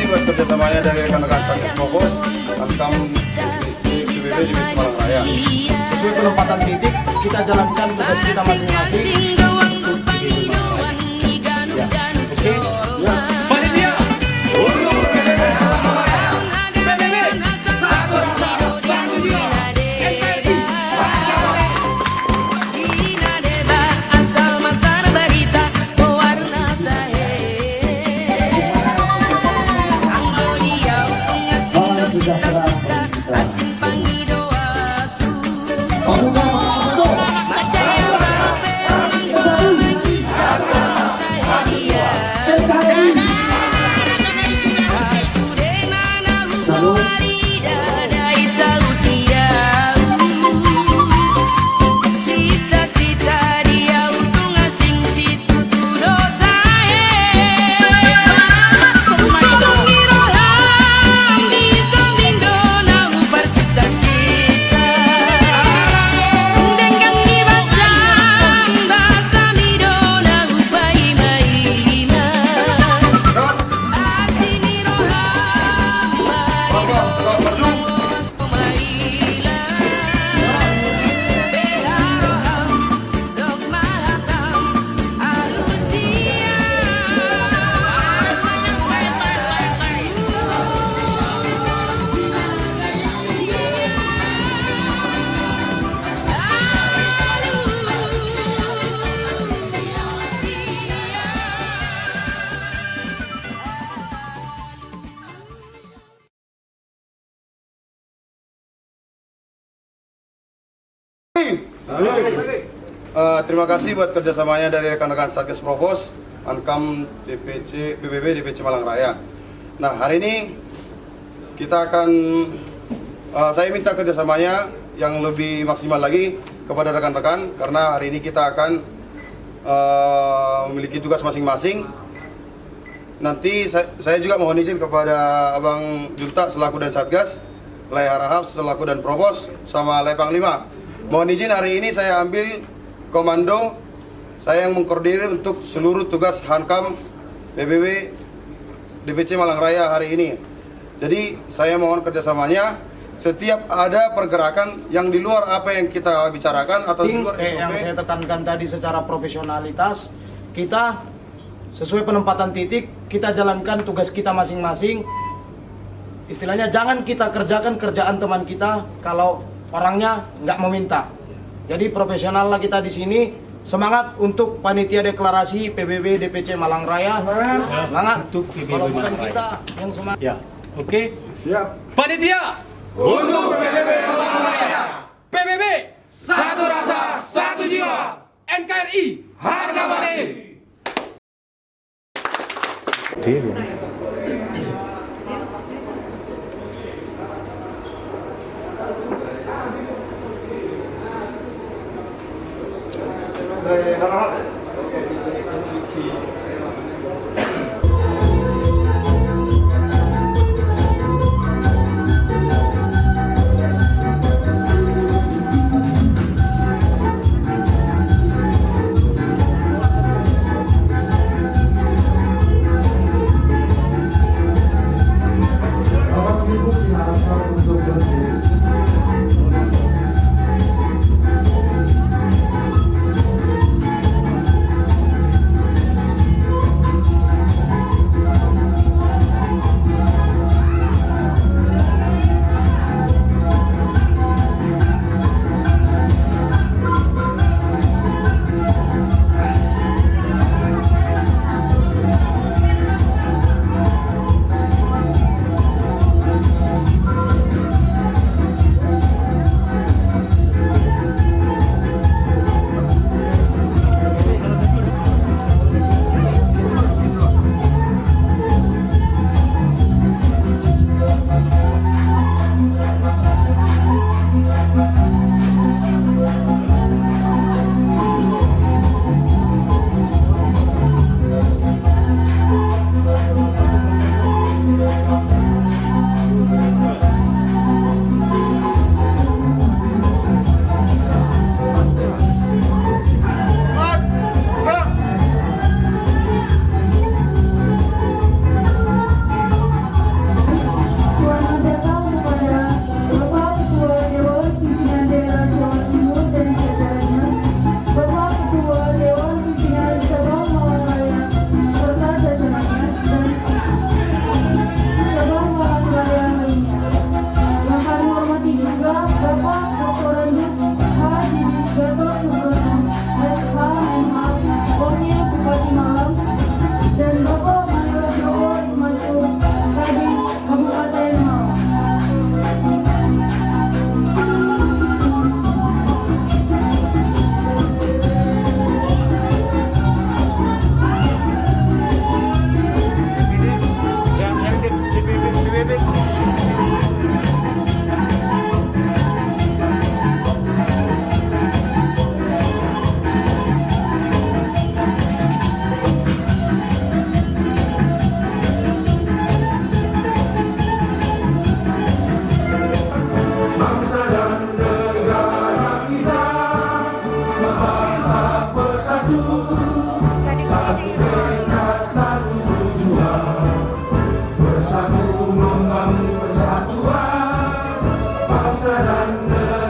buat kerjasamanya dari rekan-rekan Satgas Fokus Hankam PBB di Malang Raya. Sesuai penempatan titik, kita jalankan tugas kita masing-masing. Ya. Oke. Ya. Panitia. Untuk PBB satu rasa, satu jiwa. NKRI. Salam sejahtera bagi kita semua. Samuka Makassar. NKRI. Salam. Terima kasih buat kerjasamanya dari rekan-rekan Satgas Provos, Hankam DPC, PBB DPC Malang Raya. Nah, hari ini kita akan, saya minta kerjasamanya yang lebih maksimal lagi kepada rekan-rekan, karena hari ini kita akan memiliki tugas masing-masing. Nanti saya juga mohon izin kepada Abang Junta selaku dan Satgas, Lay Harahap selaku dan Provos, sama Lay Panglima. Mohon izin hari ini saya ambil komando, saya yang mengkoordinir untuk seluruh tugas Hankam PBB DPC Malang Raya hari ini. Jadi saya mohon kerjasamanya. Setiap ada pergerakan yang di luar apa yang kita bicarakan atau di luar SOP, yang saya tekankan tadi secara profesionalitas, kita sesuai penempatan titik, kita jalankan tugas kita masing-masing. Istilahnya jangan kita kerjakan kerjaan teman kita kalau orangnya nggak meminta. Jadi profesional lah kita di sini. Semangat untuk panitia deklarasi PBB DPC Malang Raya. Semangat Untuk PBB kalau bukan Malang Raya. kita yang semangat. Ya. Oke. Siap. Panitia. Untuk PBB Malang Raya. PBB satu rasa, satu jiwa. NKRI harga mati. Bapak Ibu diharapkan untuk berdiri.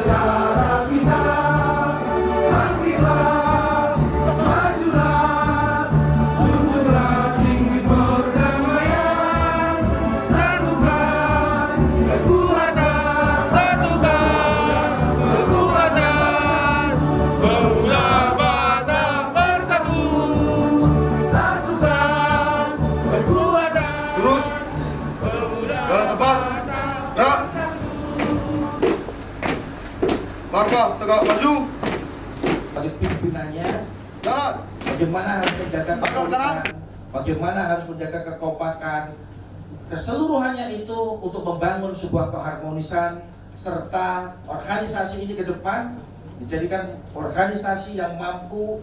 saudara kita, bangkitlah, majulah, junjunglah tinggi perdamaian, satukan kekuatan, pemuda Batak bersatu, satukan kekuatan. Terus, jalan tepat, gerak. Langkah tegak maju, Bagi pimpinannya, jalan. bagaimana harus menjaga kesulitan, bagaimana harus menjaga kekompakan, keseluruhannya itu untuk membangun sebuah keharmonisan serta organisasi ini ke depan dijadikan organisasi yang mampu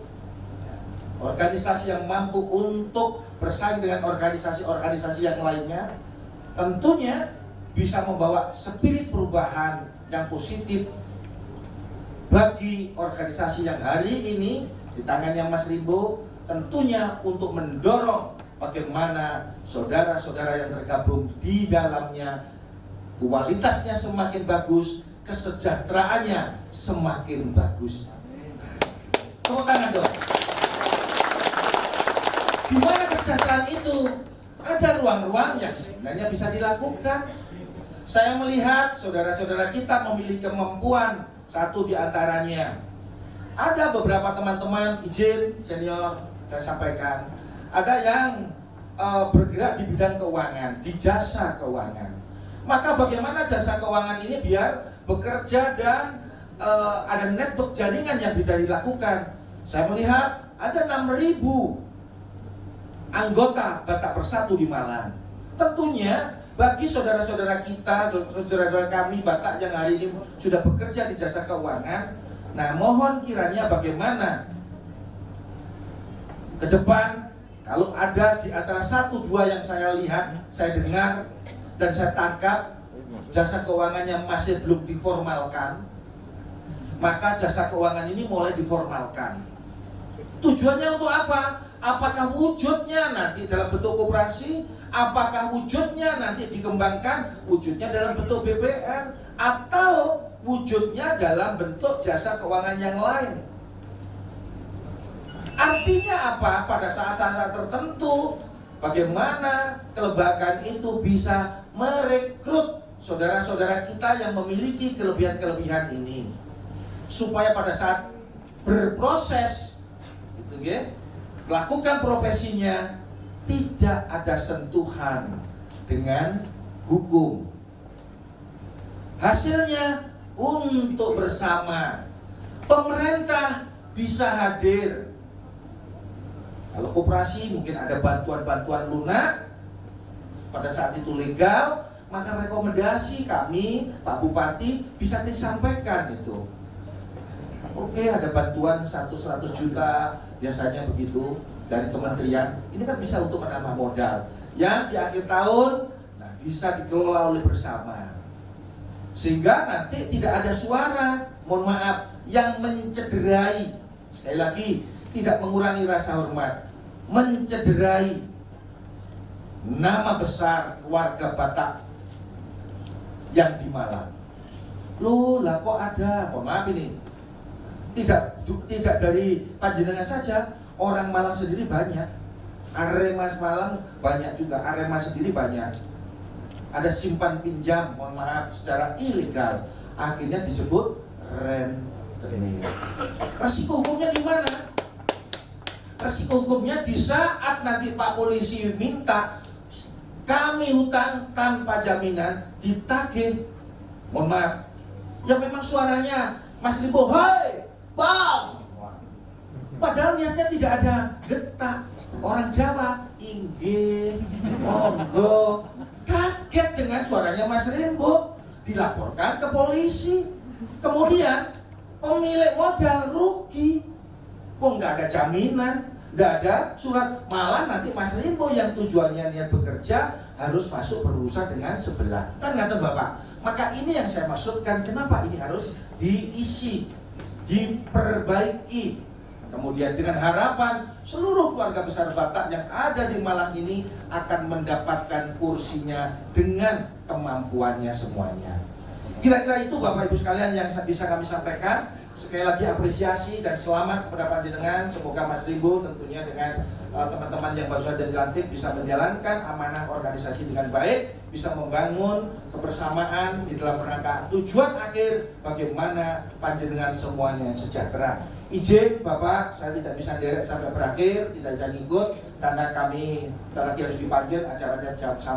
untuk bersaing dengan organisasi-organisasi yang lainnya, tentunya bisa membawa spirit perubahan yang positif bagi organisasi yang hari ini di tangannya Mas Rimbo, tentunya untuk mendorong bagaimana saudara-saudara yang tergabung di dalamnya kualitasnya semakin bagus, kesejahteraannya semakin bagus. Tepuk tangan dong. Di mana kesejahteraan itu ada ruang-ruang yang sebenarnya bisa dilakukan. Saya melihat saudara-saudara kita memiliki kemampuan. Satu di antaranya, ada beberapa teman-teman izin senior saya sampaikan, ada yang bergerak di bidang keuangan, di jasa keuangan. Maka bagaimana jasa keuangan ini biar bekerja dan ada network jaringan yang bisa dilakukan. Saya melihat ada 6.000 anggota Batak Bersatu di Malang. Tentunya bagi saudara-saudara kita, saudara-saudara kami Batak yang hari ini sudah bekerja di jasa keuangan, nah mohon kiranya bagaimana ke depan, kalau ada di antara 1-2 yang saya lihat, saya dengar dan saya tangkap jasa keuangan yang masih belum diformalkan, maka jasa keuangan ini mulai diformalkan. Tujuannya untuk apa? Apakah wujudnya nanti dalam bentuk koperasi? Apakah wujudnya nanti dikembangkan wujudnya dalam bentuk BPR? Atau wujudnya dalam bentuk jasa keuangan yang lain? Artinya apa? Pada saat-saat tertentu, bagaimana kelembagaan itu bisa merekrut saudara-saudara kita yang memiliki kelebihan-kelebihan ini, supaya pada saat berproses gitu ya, melakukan profesinya tidak ada sentuhan dengan hukum. Hasilnya untuk bersama pemerintah bisa hadir. Kalau koperasi mungkin ada bantuan-bantuan lunak pada saat itu legal, maka rekomendasi kami Pak Bupati bisa disampaikan itu. Oke, ada bantuan 100 juta biasanya begitu dari kementerian. Ini kan bisa untuk menambah modal yang di akhir tahun bisa dikelola oleh bersama, sehingga nanti tidak ada suara, mohon maaf, yang mencederai. Sekali lagi, tidak mengurangi rasa hormat, mencederai nama besar warga Batak yang di Malang. Loh, lah kok ada, mohon maaf ini, tidak dari panjenengan saja, orang Malang sendiri banyak, Arema Malang banyak juga, Arema sendiri banyak. Ada simpan pinjam, mohon maaf, secara ilegal, akhirnya disebut rentenir. Resiko hukumnya di mana? Resiko hukumnya di saat nanti Pak Polisi minta kami hutang tanpa jaminan ditagih, mohon maaf, ya memang suaranya Mas Limbo, hai Bang, padahal niatnya tidak ada getak. Orang Jawa, inggih, monggo. Kaget dengan suaranya Mas Rimbo, dilaporkan ke polisi. Kemudian pemilik modal rugi. Oh, nggak ada jaminan, nggak ada surat. Malah nanti Mas Rimbo yang tujuannya niat bekerja harus masuk berurusan dengan sebelah. Kan nggak tahu Bapak. Maka ini yang saya maksudkan, kenapa ini harus diisi, diperbaiki. Kemudian dengan harapan seluruh keluarga besar Batak yang ada di Malang ini akan mendapatkan kursinya dengan kemampuannya semuanya. Kira-kira itu Bapak Ibu sekalian yang bisa kami sampaikan. Sekali lagi apresiasi dan selamat kepada panjenengan. Semoga Mas Rimbo tentunya dengan teman-teman yang baru saja dilantik bisa menjalankan amanah organisasi dengan baik, bisa membangun kebersamaan di dalam rangka tujuan akhir bagaimana panjenengan semuanya sejahtera. Izin Bapak, saya tidak bisa derek sampai berakhir, tidak bisa ngikut karena kami lagi harus dipanggil, acaranya jam 10,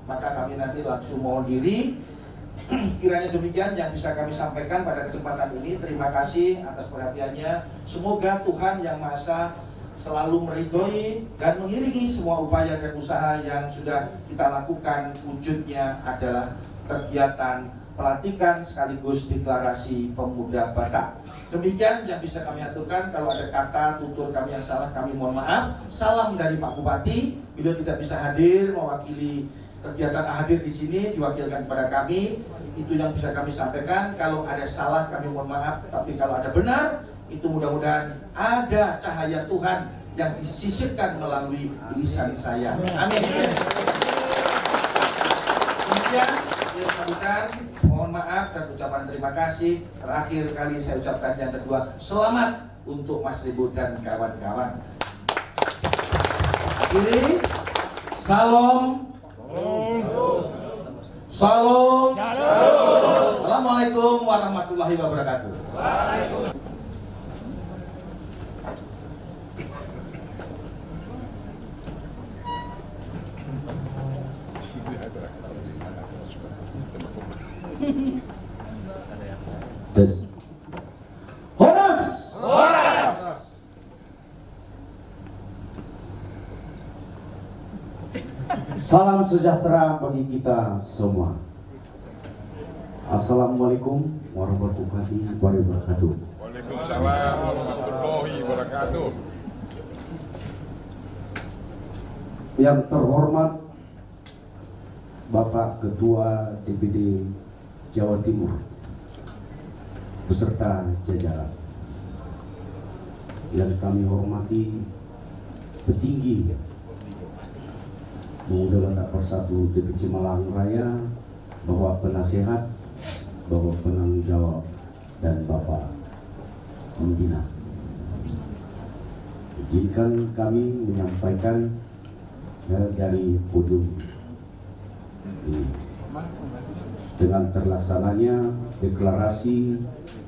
maka kami nanti langsung mohon diri. Kiranya demikian yang bisa kami sampaikan pada kesempatan ini. Terima kasih atas perhatiannya. Semoga Tuhan Yang Maha Esa selalu meridhoi dan mengiringi semua upaya dan usaha yang sudah kita lakukan. Wujudnya adalah kegiatan pelantikan sekaligus deklarasi pemuda Batak. Demikian yang bisa kami aturkan. Kalau ada kata tutur kami yang salah, kami mohon maaf. Salam dari Pak Bupati. Beliau tidak bisa hadir mewakili kegiatan hadir di sini, diwakilkan kepada kami. Itu yang bisa kami sampaikan. Kalau ada salah kami mohon maaf, tapi kalau ada benar, itu mudah-mudahan ada cahaya Tuhan yang disisipkan melalui lisan saya. Amin. Demikian sambutan, mohon maaf dan ucapan terima kasih. Terakhir kali saya ucapkan yang kedua, selamat untuk Mas Rimbo dan kawan-kawan. Akhiri, salam. Salam. Assalamualaikum warahmatullahi wabarakatuh. Tes. Horas. Salam sejahtera bagi kita semua. Assalamualaikum warahmatullahi wabarakatuh. Waalaikumsalam warahmatullahi wabarakatuh. Yang terhormat Bapak Ketua DPD Jawa Timur beserta jajaran, yang kami hormati petinggi Pemuda Batak Persatu DPC Malang Raya, Bapak Penasehat, Bapak Penanggung Jawab, dan Bapak Pembina. Izinkan kami menyampaikan dari podium ini. Dengan terlaksananya deklarasi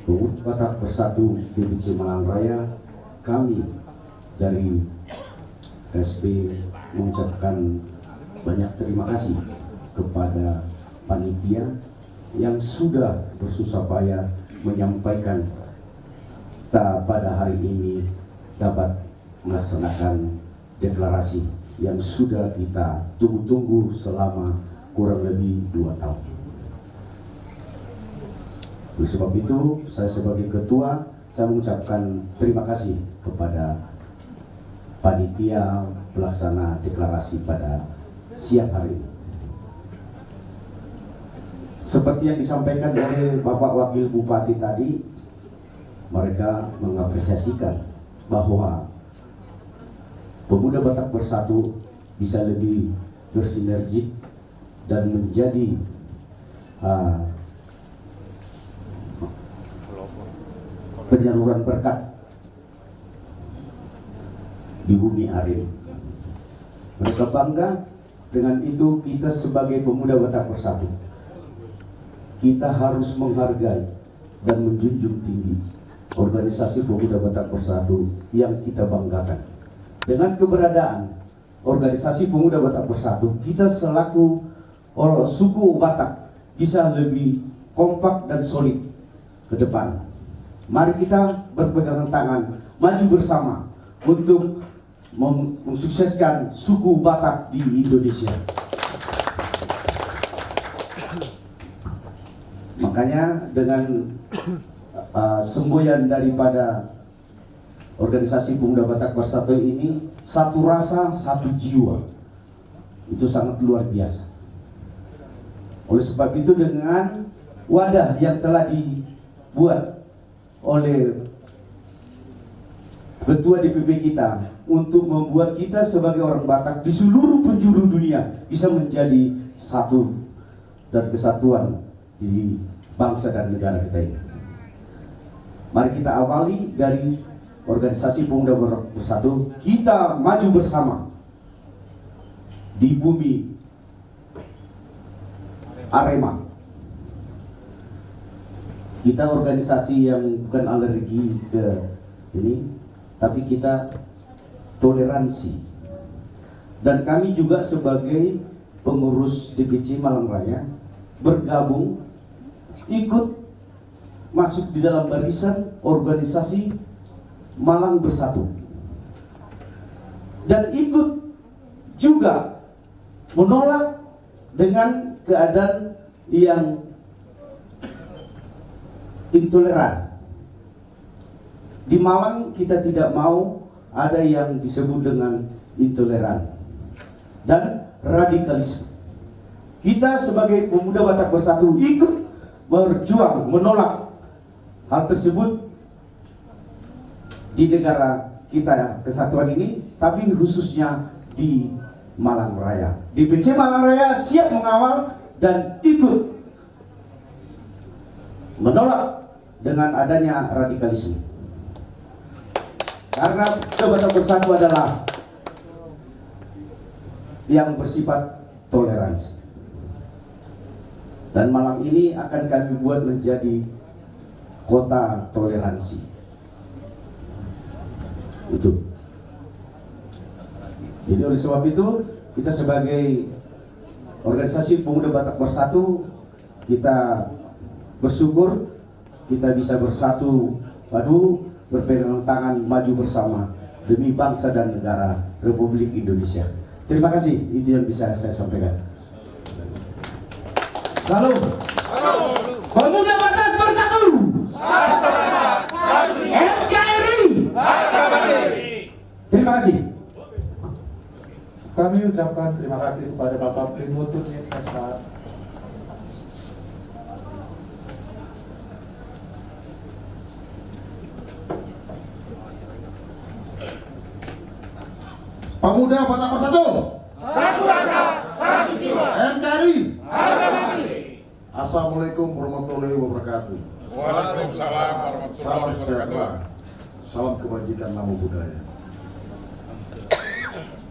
Pemuda Batak Persatu DPC Malang Raya, kami dari KSP mengucapkan banyak terima kasih kepada panitia yang sudah bersusah payah menyampaikan kita pada hari ini dapat melaksanakan deklarasi yang sudah kita tunggu-tunggu selama kurang lebih 2 tahun. Oleh sebab itu, saya sebagai ketua, saya mengucapkan terima kasih kepada panitia pelaksana deklarasi pada siang hari ini. Seperti yang disampaikan oleh Bapak Wakil Bupati tadi, mereka mengapresiasikan bahwa Pemuda Batak Bersatu bisa lebih bersinergi dan menjadi penyaluran berkat di bumi hari ini. Mereka bangga dengan itu. Kita sebagai Pemuda Batak Bersatu, kita harus menghargai dan menjunjung tinggi organisasi Pemuda Batak Bersatu yang kita banggakan. Dengan keberadaan organisasi Pemuda Batak Bersatu, kita selaku suku Batak bisa lebih kompak dan solid ke depan. Mari kita berpegangan tangan, maju bersama untuk mensukseskan suku Batak di Indonesia. Makanya dengan semboyan daripada organisasi Pemuda Batak Bersatu ini, satu rasa, satu jiwa, itu sangat luar biasa. Oleh sebab itu, dengan wadah yang telah dibuat oleh Ketua DPP kita untuk membuat kita sebagai orang Batak di seluruh penjuru dunia bisa menjadi satu dan kesatuan di bangsa dan negara kita ini. Mari kita awali dari organisasi Pemuda Bersatu. Kita maju bersama di bumi Arema. Kita organisasi yang bukan alergi ke ini, tapi kita toleransi. Dan kami juga sebagai pengurus DPC Malang Raya bergabung, ikut masuk di dalam barisan organisasi Malang Bersatu, dan ikut juga menolak dengan keadaan yang intoleran. Di Malang kita tidak mau ada yang disebut dengan intoleran dan radikalisme. Kita sebagai pemuda Batak Bersatu ikut berjuang menolak hal tersebut di negara kita kesatuan ini, tapi khususnya di Malang Raya. DPC Malang Raya siap mengawal dan ikut menolak dengan adanya radikalisme. Karena Batak Bersatu adalah yang bersifat toleransi. Dan Malang ini akan kami buat menjadi kota toleransi. Itu. Jadi oleh sebab itu, kita sebagai organisasi Pemuda Batak Bersatu, kita bersyukur kita bisa bersatu padu, berpegangan tangan, maju bersama demi bangsa dan negara Republik Indonesia. Terima kasih, itu yang bisa saya sampaikan. Salam. Pemuda Batak Bersatu. NKRI. Terima kasih. Kami ucapkan terima kasih kepada Bapak Primutur Nirmasa. Pemuda Batak Bersatu. Satu rasa, satu jiwa. NKRI. Harga mati. Assalamualaikum warahmatullahi wabarakatuh. Waalaikumsalam Salam warahmatullahi sejahtera. wabarakatuh. Salam kebajikan, namo budaya.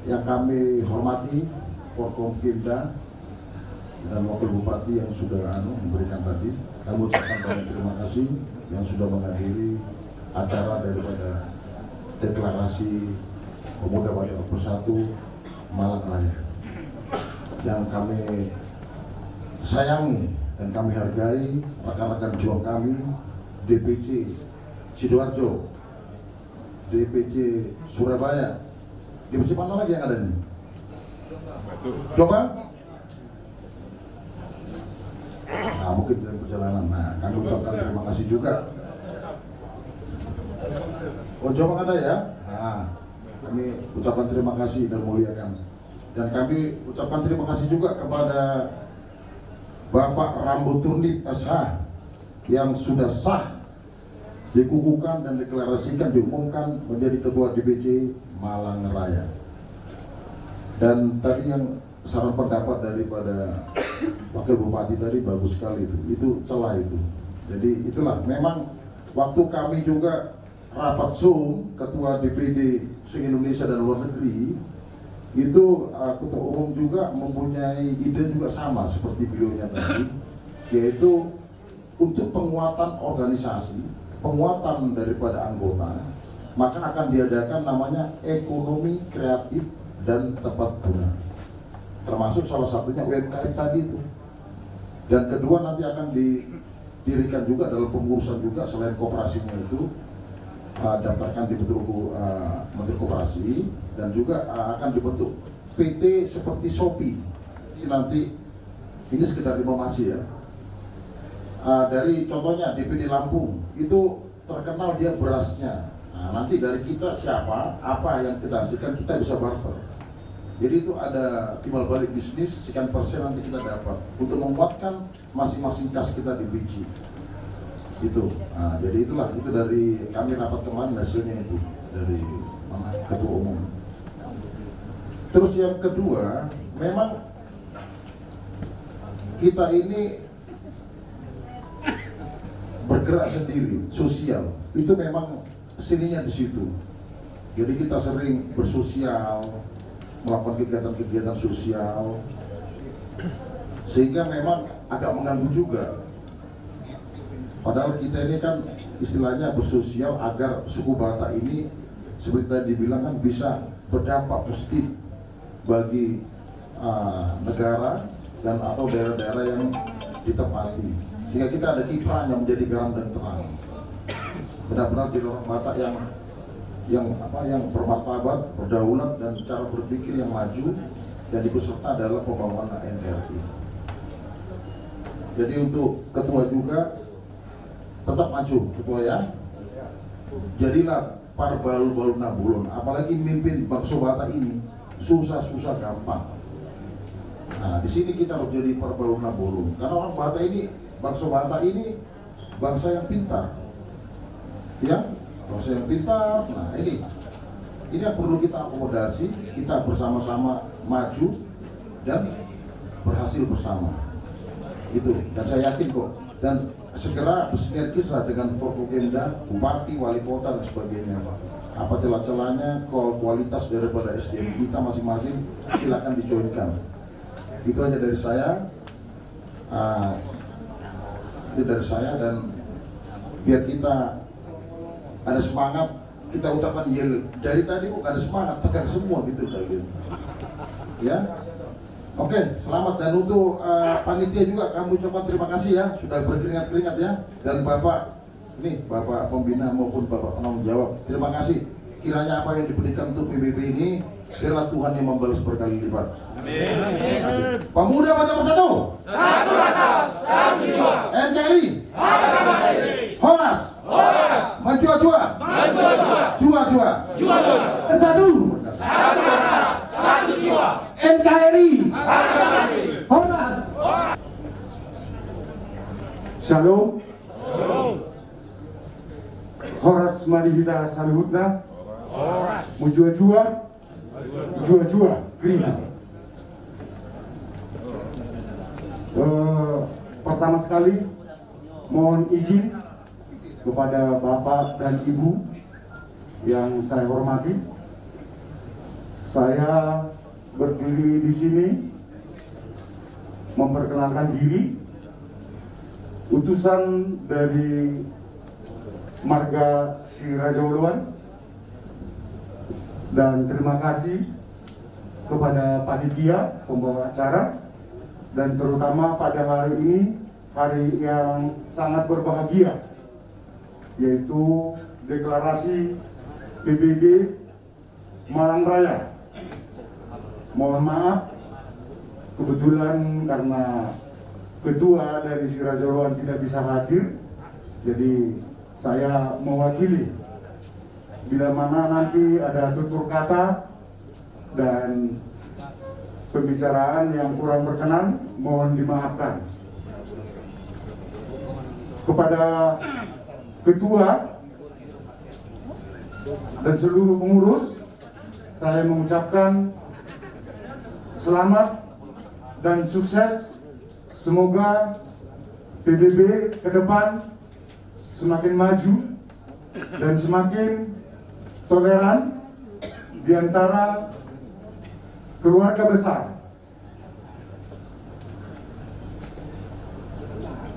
Yang kami hormati Forkompimda dan Wakil Bupati yang sudah memberikan tadi, kami ucapkan banyak terima kasih yang sudah menghadiri acara daripada deklarasi Pemuda Batak Bersatu Malang Raya. Yang kami sayangi dan kami hargai rekan-rekan juang kami, DPC Sidoarjo, DPC Surabaya, DPC mana lagi yang ada nih? Jombang? Nah, mungkin dalam perjalanan. Nah, kami ucapkan terima kasih juga. Oh, Jombang ada ya? Nah, kami ucapkan terima kasih dan muliakan. Dan kami ucapkan terima kasih juga kepada Bapak Rambo Turnip SH yang sudah sah dikukuhkan dan deklarasikan, diumumkan menjadi Ketua DPC Malang Raya. Dan tadi yang saran pendapat daripada Wakil Bupati tadi bagus sekali itu celah itu. Jadi itulah memang waktu kami juga rapat Zoom Ketua DPD se-Indonesia dan luar negeri, itu Ketua Umum juga mempunyai ide juga sama seperti beliaunya tadi, yaitu untuk penguatan organisasi, penguatan daripada anggota, maka akan diadakan namanya ekonomi kreatif dan tepat guna, termasuk salah satunya UMKM tadi itu. Dan kedua nanti akan didirikan juga dalam pengurusan juga selain koperasinya itu, daftarkan di Menteri Koperasi, dan juga akan dibentuk PT seperti Shopee. Ini nanti ini sekedar informasi ya. Dari contohnya DPD Lampung itu terkenal dia berasnya. Nah, nanti dari kita siapa, apa yang kita hasilkan kita bisa barter. Jadi itu ada timbal balik bisnis, sekian persen nanti kita dapat untuk menguatkan masing-masing kas kita di biji. Itu, nah, jadi itulah itu dari kami rapat kemarin hasilnya itu dari Ketua Umum. Terus yang kedua, memang kita ini bergerak sendiri, sosial. Itu memang seninya di situ. Jadi kita sering bersosial, melakukan kegiatan-kegiatan sosial, sehingga memang agak mengganggu juga. Padahal kita ini kan istilahnya bersosial agar suku Batak ini seperti tadi dibilang kan bisa berdampak positif bagi negara dan atau daerah-daerah yang ditempati, sehingga kita ada kiprahnya menjadi garam dan terang. Benar-benar jadi orang Batak yang bermartabat, berdaulat, dan cara berpikir yang maju, dan ikut serta adalah pembangunan NKRI. Jadi untuk ketua juga tetap maju, ketua ya. Jadilah Parbalu-Balu Nabulon, apalagi mimpin bangsa Batak ini susah-susah gampang. Nah, di sini kita harus jadi Parbalu Nabulon, karena orang Batak ini, bangsa Batak ini bangsa yang pintar, ya. Bangsa yang pintar. Nah ini yang perlu kita akomodasi, kita bersama-sama maju dan berhasil bersama itu. Dan saya yakin kok, dan segera bersinergis dengan Forkopimda, Bupati, Wali Kota dan sebagainya. Apa celah-celahnya, kualitas daripada SDM kita masing-masing silakan dijoinkan. Itu aja dari saya. Itu dari saya, dan biar kita ada semangat, kita ucapkan yel dari tadi kok ada semangat, tegang semua gitu tadi. Ya, oke, selamat. Dan untuk panitia juga kami ucapkan terima kasih ya, sudah berkeringat-keringat ya. Dan Bapak Bapak pembina maupun Bapak penanggung jawab, terima kasih. Kiranya apa yang diberikan untuk PBB ini, biarlah Tuhan yang membalas berkali lipat. Amin. Pemuda Batak Bersatu, satu rasa, satu jiwa. NKRI, Horas, Jua-jua, jua-jua, Bersatu, satu rasa, satu jiwa. NKRI, Horas. Shalom. Horas Madihita Saluhutna. Mujua-jua, jua-jua, Grina. Pertama sekali mohon izin kepada Bapak dan Ibu yang saya hormati. Saya berdiri di sini memperkenalkan diri, utusan dari Marga Si Raja Uluan, dan terima kasih kepada panitia pembawa acara, dan terutama pada hari ini, hari yang sangat berbahagia, yaitu deklarasi PBB Malang Raya. Mohon maaf, kebetulan karena ketua dari Si Raja Uluan tidak bisa hadir, jadi saya mewakili. Bila mana nanti ada tutur kata dan pembicaraan yang kurang berkenan, mohon dimaafkan. Kepada ketua dan seluruh pengurus, saya mengucapkan selamat dan sukses. Semoga PBB ke depan semakin maju dan semakin toleran di antara keluarga besar.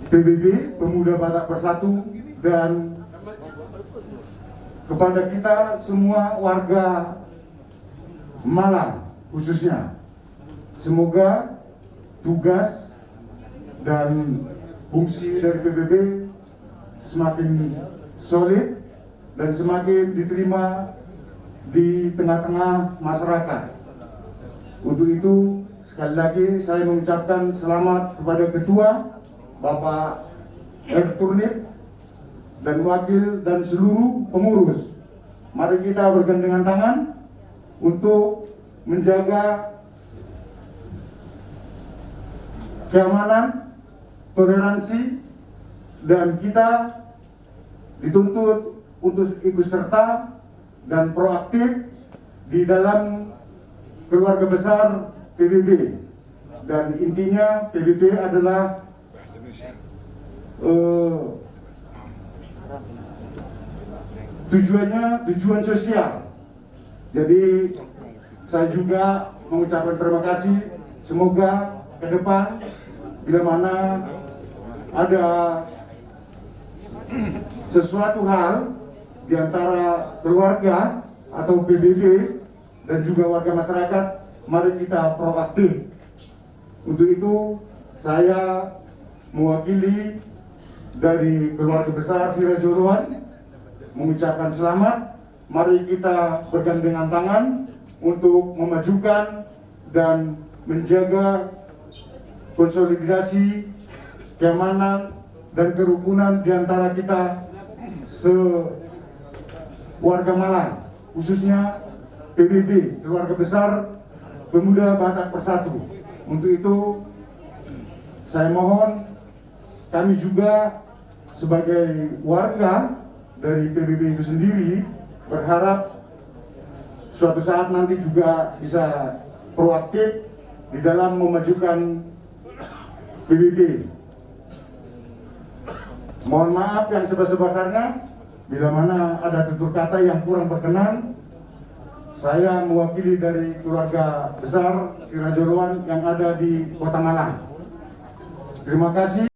PBB Pemuda Batak Bersatu, dan kepada kita semua warga Malang khususnya, semoga tugas dan fungsi dari PBB semakin solid dan semakin diterima di tengah-tengah masyarakat. Untuk itu, sekali lagi saya mengucapkan selamat kepada Ketua Bapak Turnip dan wakil dan seluruh pengurus. Mari kita bergandengan tangan untuk menjaga keamanan, toleransi, dan kita dituntut untuk ikut serta dan proaktif di dalam keluarga besar PBB. Dan intinya PBB adalah tujuannya tujuan sosial. Jadi saya juga mengucapkan terima kasih. Semoga ke depan bila mana ada sesuatu hal di antara keluarga atau PBB dan juga warga masyarakat, mari kita proaktif. Untuk itu saya mewakili dari keluarga besar Sirajuruan mengucapkan selamat. Mari kita bergandengan tangan untuk memajukan dan menjaga konsolidasi, keamanan, dan kerukunan di antara kita warga Malang, khususnya PBB, keluarga besar Pemuda Batak Persatu. Untuk itu saya mohon, kami juga sebagai warga dari PBB itu sendiri berharap suatu saat nanti juga bisa proaktif di dalam memajukan PBB. Mohon maaf yang sebesar-besarnya bila mana ada tutur kata yang kurang berkenan. Saya mewakili dari keluarga besar Sirajuruan yang ada di Kota Malang. Terima kasih.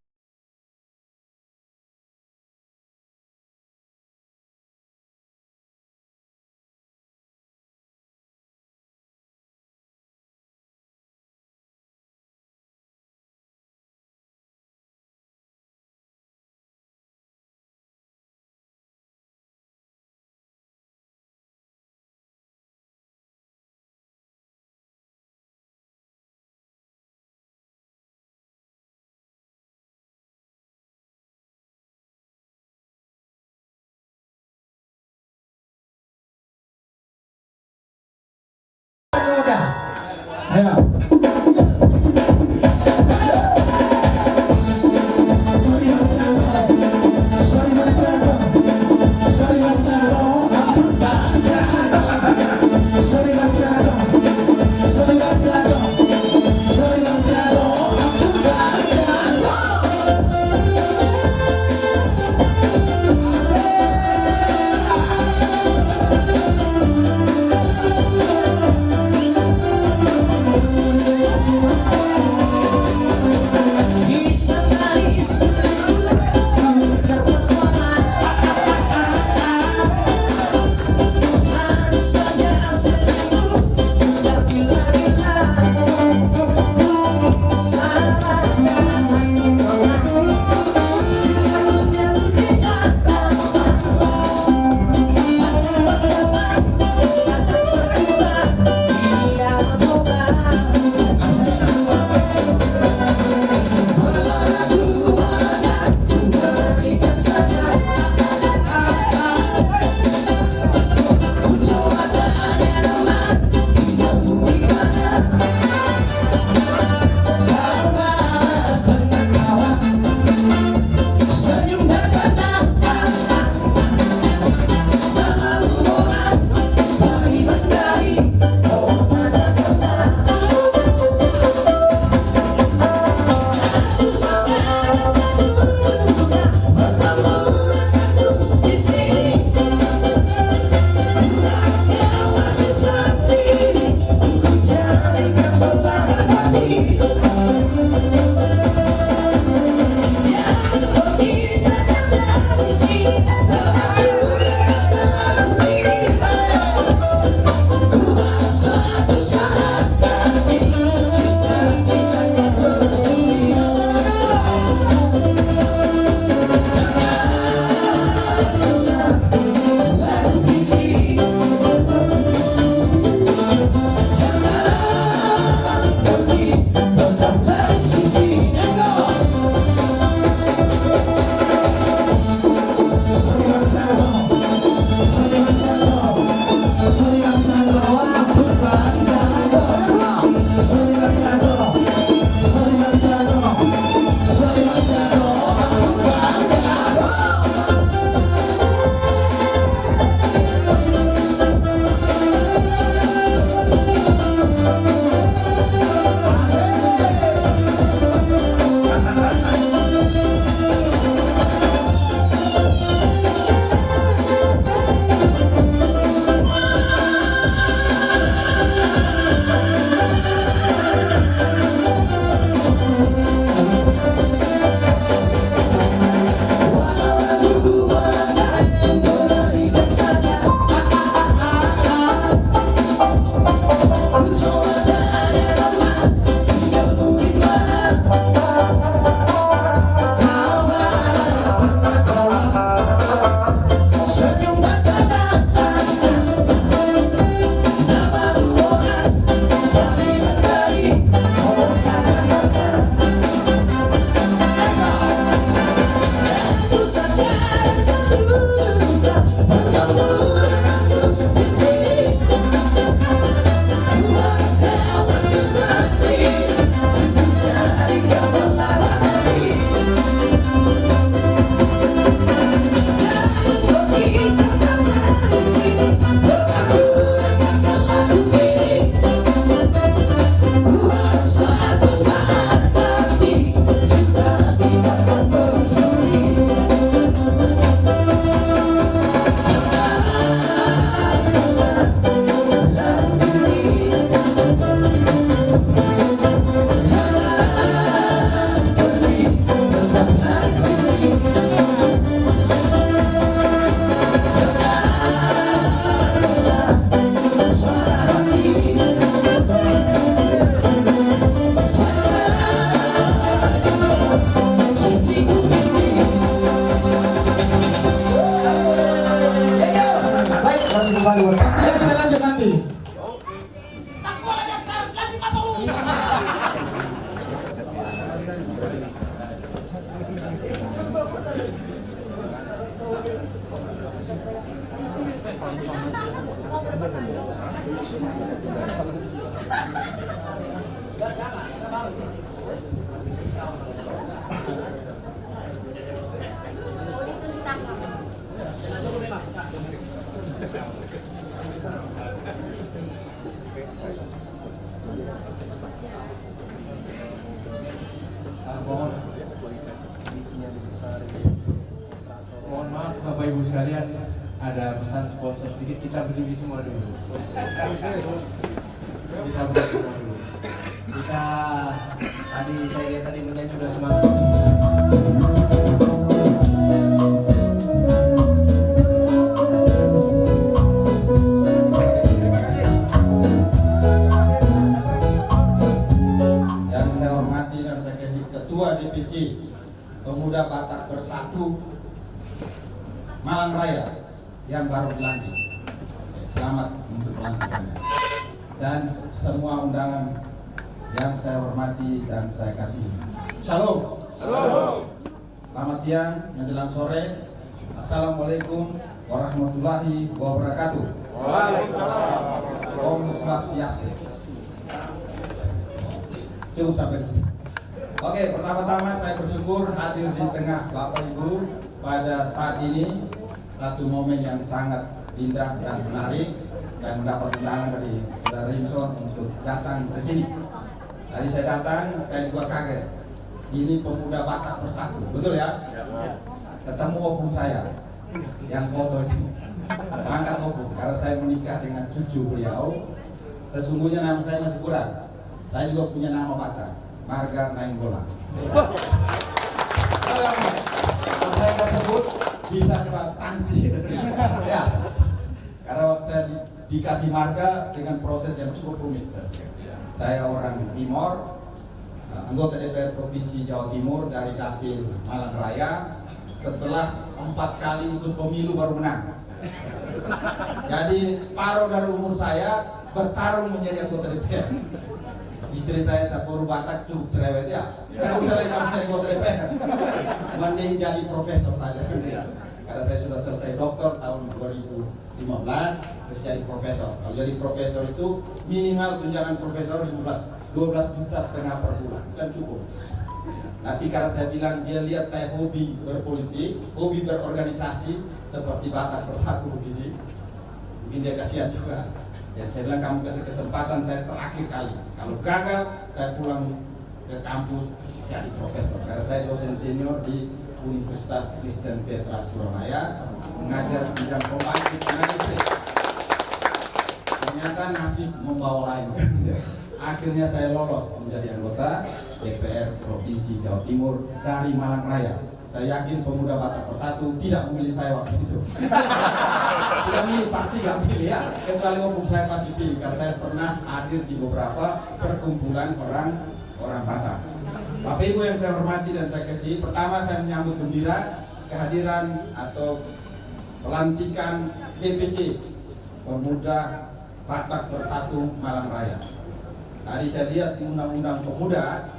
Mohon maaf Bapak Ibu sekalian, ada pesan sponsor sedikit, kita berdiri semua dulu. Kita berdiri semua dulu. Kita tadi saya lihat tadi menyanyi udah semangat. Yang saya hormati dan saya kasih Ketua DPC Pemuda Batak Bersatu Malang Raya yang baru dilantik. Selamat untuk pelantikannya. Dan semua undangan yang saya hormati dan saya kasihi. Shalom. Shalom. Selamat siang menjelang sore. Assalamualaikum warahmatullahi wabarakatuh. Waalaikumsalam. Om Swastiastu. Cukup sampai di sini. Oke, pertama-tama saya bersyukur hadir di tengah Bapak Ibu pada saat ini, satu momen yang sangat indah dan menarik. Saya mendapat undangan dari Saudara Rimson untuk datang ke sini. Tadi saya datang, saya juga kaget. Ini Pemuda Batak Bersatu, betul ya? Ketemu opung saya yang foto ini, angkat opung karena saya menikah dengan cucu beliau. Sesungguhnya nama saya masih kurang. Saya juga punya nama Batak, Marga Nainggola. Kalau saya tersebut bisa kena sanksi, ya. Karena waktu saya dikasih marga dengan proses yang cukup rumit. Saya orang Timor, anggota DPR Provinsi Jawa Timur dari Dapil Malang Raya. Setelah 4 kali ikut pemilu baru menang. Jadi separuh dari umur saya bertarung menjadi anggota DPR. Istri saya Sapuru Batak cukup cerewet ya. Kalau saya kamu jadi anggota DPR, mending jadi profesor saja. Karena saya sudah selesai doktor tahun 2015, terus jadi profesor. Kalau jadi profesor itu minimal tunjangan profesor 12,5 juta per bulan, kan cukup. Tapi karena saya bilang dia lihat saya hobi berpolitik, hobi berorganisasi seperti Batak Bersatu begini, mungkin dia kasihan juga. Dan saya bilang kamu kasih kesempatan saya terakhir kali. Kalau gagal, saya pulang ke kampus jadi profesor. Karena saya dosen senior di Universitas Kristen Petra Surabaya, mengajar bidang pembangkit tenaga listrik. Ternyata nasib membawa lain. Akhirnya saya lolos menjadi anggota DPR Provinsi Jawa Timur dari Malang Raya. Saya yakin Pemuda Batak Bersatu tidak memilih saya waktu itu. Tidak milih, pasti gak pilih ya. Kecuali opung saya pasti pilih, karena saya pernah hadir di beberapa perkumpulan orang Batak. Bapak Ibu yang saya hormati dan saya kasih, pertama saya menyambut gembira kehadiran atau pelantikan DPC Pemuda Batak Bersatu Malang Raya. Tadi saya lihat di Undang-Undang Pemuda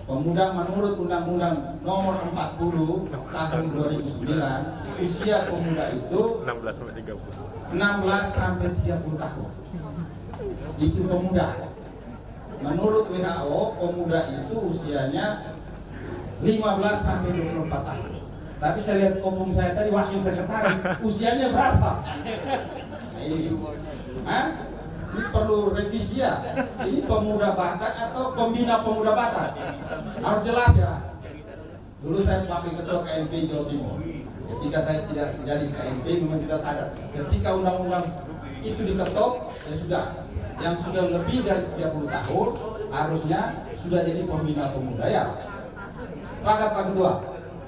menurut Undang-Undang Nomor 40 Tahun 2009, usia pemuda itu 16 sampai 30 tahun. Itu pemuda. Menurut WHO, pemuda itu usianya 15 sampai 24 tahun. Tapi saya lihat opung saya tadi wakil sekretaris, usianya berapa? Ini perlu revisi ya. Ini pemuda Batak atau pembina pemuda Batak? Harus jelas ya. Dulu saya wakil ketua KNP Jawa Timur. Ketika saya tidak jadi KNP, memang kita sadar. Ketika undang-undang itu diketok, ya sudah. Yang sudah lebih dari 30 tahun harusnya sudah jadi pembina pemuda ya. Sepakat Pak Ketua?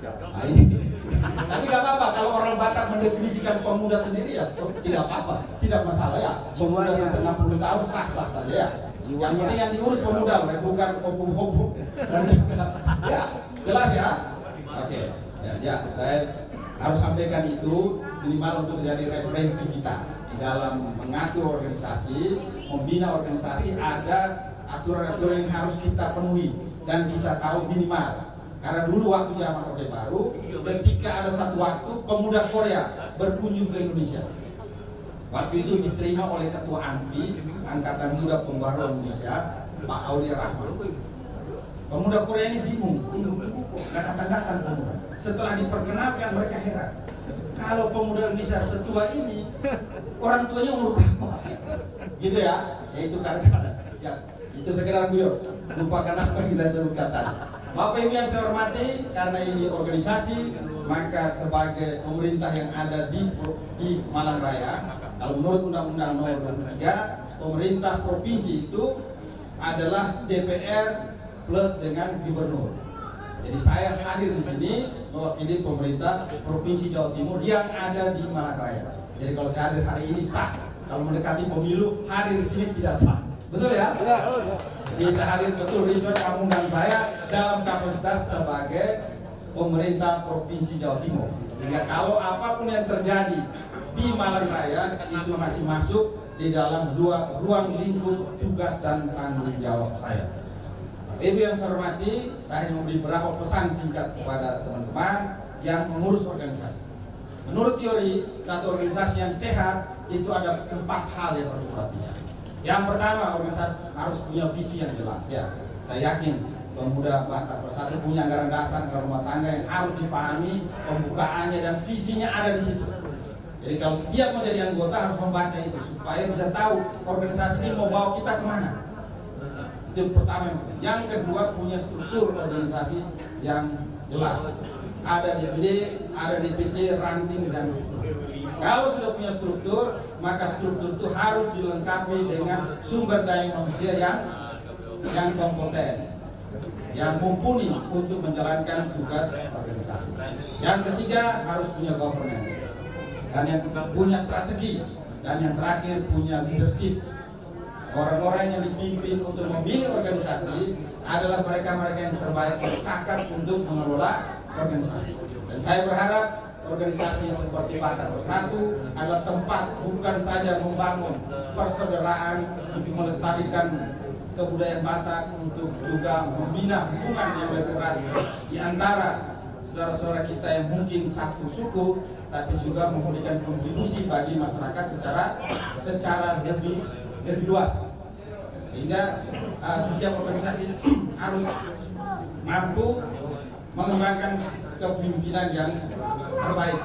Nah ini. Tapi gak apa-apa kalau orang Batak mendefinisikan pemuda sendiri ya tidak apa-apa, tidak masalah ya. Pemuda sampai 60 tahun sah-sah saja ya. Yang penting yang diurus pemuda bukan opung-opung. Ya jelas ya. Oke. Ya saya harus sampaikan itu minimal untuk menjadi referensi kita di dalam mengatur organisasi, membina organisasi. Ada aturan-aturan yang harus kita penuhi dan kita tahu minimal. Karena dulu waktu zaman Orde Baru, ketika ada satu waktu pemuda Korea berkunjung ke Indonesia, Waktu itu diterima oleh Ketua ANPI, Angkatan Muda Pembaruan Indonesia, Pak Aulia Rahman. Pemuda Korea ini bingung, kok nggak datang-datang pemuda. Setelah diperkenalkan mereka heran. Kalau pemuda Indonesia setua ini, orang tuanya umur berapa? Gitu ya, itu kadang-kadang. Ya, itu sekedar guyon. Lupakan apa yang saya sebutkan tadi. Bapak Ibu yang saya hormati, karena ini organisasi, maka sebagai pemerintah yang ada di Malang Raya, kalau menurut Undang-Undang Nomor 23, pemerintah provinsi itu adalah DPR plus dengan gubernur. Jadi saya hadir di sini mewakili pemerintah Provinsi Jawa Timur yang ada di Malang Raya. Jadi kalau saya hadir hari ini sah. Kalau mendekati pemilu hadir di sini tidak sah. Betul ya? Jadi saya hadir betul Ridwan Kamil dan saya dalam kapasitas sebagai pemerintah Provinsi Jawa Timur. Sehingga kalau apapun yang terjadi di Malang Raya itu masih masuk di dalam dua ruang lingkup tugas dan tanggung jawab saya. Ibu yang saya hormati, saya hanya memberi beberapa pesan singkat kepada teman-teman yang mengurus organisasi. Menurut teori, satu organisasi yang sehat itu ada 4 hal yang harus diperhatikan. Yang pertama, organisasi harus punya visi yang jelas. Ya, saya yakin Pemuda Batak Bersatu punya anggaran dasar, anggaran rumah tangga yang harus difahami, pembukaannya dan visinya ada di situ. Jadi kalau setiap menjadi anggota harus membaca itu supaya bisa tahu organisasi ini mau bawa kita kemana. Itu pertama yang penting. Yang kedua, punya struktur organisasi yang jelas. Ada DPD, ada DPC, ranting dan seterusnya. Kalau sudah punya struktur, maka struktur itu harus dilengkapi dengan sumber daya manusia yang kompeten, yang mumpuni untuk menjalankan tugas organisasi. Yang ketiga, harus punya governance, dan yang punya strategi, dan yang terakhir punya leadership. Orang-orang yang dipimpin untuk memilih organisasi adalah mereka-mereka yang terbaik bercakap untuk mengelola organisasi. Dan saya berharap organisasi seperti Batak Bersatu adalah tempat bukan saja membangun persaudaraan untuk melestarikan kebudayaan Batak, untuk juga membina hubungan yang lebih erat di antara saudara-saudara kita yang mungkin satu suku, tapi juga memberikan kontribusi bagi masyarakat secara lebih luas. Sehingga setiap organisasi harus mampu mengembangkan kepemimpinan yang terbaik.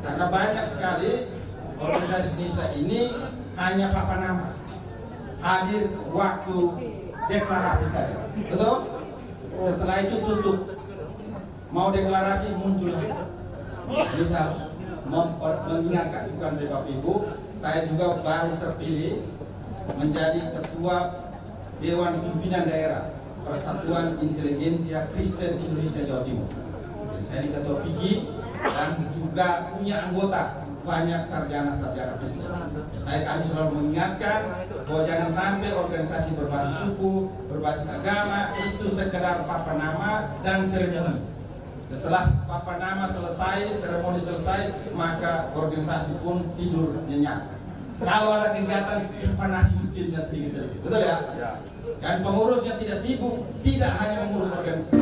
Karena banyak sekali organisasi Indonesia ini hanya papan nama, hadir waktu deklarasi saja, betul? Setelah itu tutup, mau deklarasi muncul. Jadi saya harus mengingatkan, bukan saya Bapak Ibu, saya juga baru terpilih menjadi Ketua Dewan Pimpinan Daerah Persatuan Inteligensia Kristen Indonesia Jawa Timur. Jadi saya ini Ketua PIGI dan juga punya anggota banyak sarjana-sarjana Kristen. Kami selalu mengingatkan bahwa jangan sampai organisasi berbasis suku, berbasis agama itu sekedar papan nama dan seremoni. Setelah papan nama selesai, seremoni selesai, maka organisasi pun tidur nyenyak. Kalau ada kegiatan, dipanasi mesinnya sedikit-sedikit, betul ya? Dan pengurusnya tidak sibuk, tidak hanya mengurus organisasi.